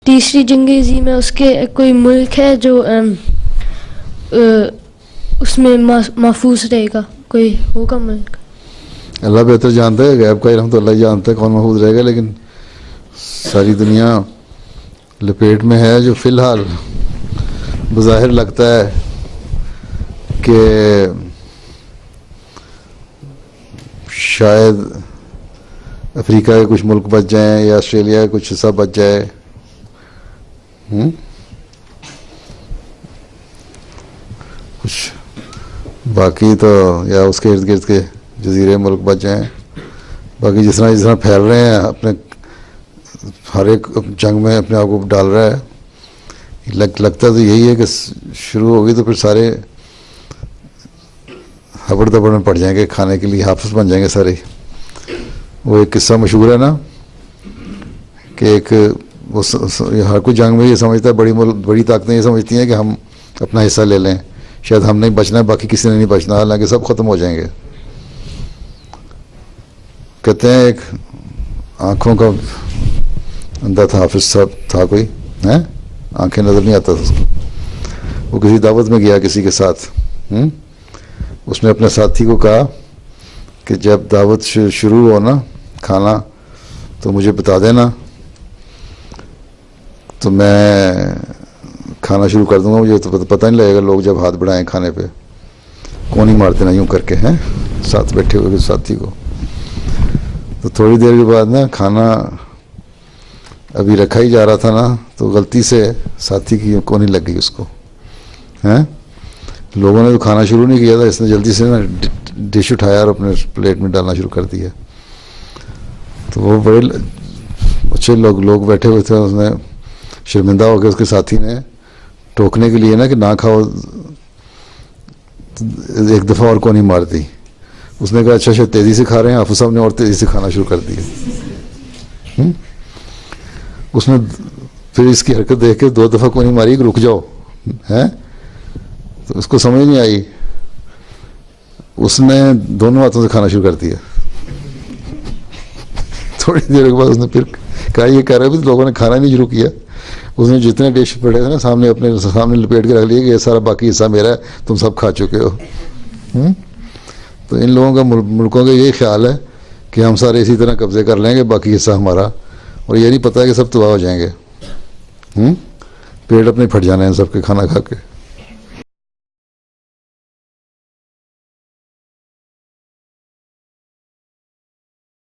तीसरी जंगे अज़ीम में उसके कोई मुल्क है जो उसमें महफूज रहेगा, कोई होगा मुल्क? अल्लाह बेहतर जानता है, गैब का इल्म तो अल्लाह ही जानता है कौन महफूज रहेगा, लेकिन सारी दुनिया लपेट में है। जो फ़िलहाल बज़ाहिर लगता है कि शायद अफ्रीका के कुछ मुल्क बच जाएं या ऑस्ट्रेलिया का कुछ हिस्सा बच जाए, कुछ बाकी तो या उसके इर्द गिर्द के जजीरे मुल्क बच जाएं। बाकी जिस तरह फैल रहे हैं, अपने हर एक जंग में अपने आप को डाल रहा है। लगता तो यही है कि शुरू होगी तो फिर सारे हबड़ दबड़ में पड़ जाएंगे, खाने के लिए हाफिज बन जाएंगे सारे। वो एक किस्सा मशहूर है ना कि एक हर कोई जंग में ये समझता है, बड़ी ताकतें ये समझती हैं कि हम अपना हिस्सा ले लें, शायद हम नहीं बचना है, बाकी किसी ने नहीं बचना, हालांकि सब ख़त्म हो जाएंगे। कहते हैं एक आँखों का अंधा था, हाफिज साहब था कोई, है आंखें नज़र नहीं आता था उसको। वो किसी दावत में गया किसी के साथ, उसने अपने साथी को कहा कि जब दावत शुरू हो ना खाना तो मुझे बता देना, तो मैं खाना शुरू कर दूंगा। मुझे तो पता नहीं लगेगा लोग जब हाथ बढ़ाएं खाने पे, कौन ही मारते ना यूं करके, हैं साथ बैठे हुए साथी को। तो थोड़ी देर के बाद ना खाना अभी रखा ही जा रहा था ना, तो गलती से साथी की कोनी लग गई उसको, हैं। लोगों ने तो खाना शुरू नहीं किया था, इसने जल्दी से ना डिश उठाया और अपने प्लेट में डालना शुरू कर दिया। तो वो बड़े अच्छे लोग बैठे हुए थे, उसने शर्मिंदा होकर उसके साथी ने टोकने के लिए ना कि ना खाओ, एक दफ़ा और कोनी मार दी। उसने कहा अच्छा अच्छा तेज़ी से खा रहे हैं, हाफिज साहब ने और तेज़ी से खाना शुरू कर दिया। उसने फिर इसकी हरकत देख के 2 दफ़ा कोनी मारी कि रुक जाओ, हैं। तो उसको समझ नहीं आई, उसने दोनों हाथों से खाना शुरू कर दिया। थोड़ी देर के बाद उसने फिर कहा ये कह रहा है लोगों ने खाना नहीं शुरू किया। उसने जितने डिश पड़े थे ना सामने, अपने सामने लपेट के रख लिए कि ये सारा बाकी हिस्सा मेरा है, तुम सब खा चुके हो। तो इन लोगों का मुल्कों का यही ख्याल है कि हम सारे इसी तरह कब्जे कर लेंगे, बाकी हिस्सा हमारा, और ये नहीं पता है कि सब तबाह हो जाएंगे। पेट अपने फट जाने हैं सबके खाना खा के।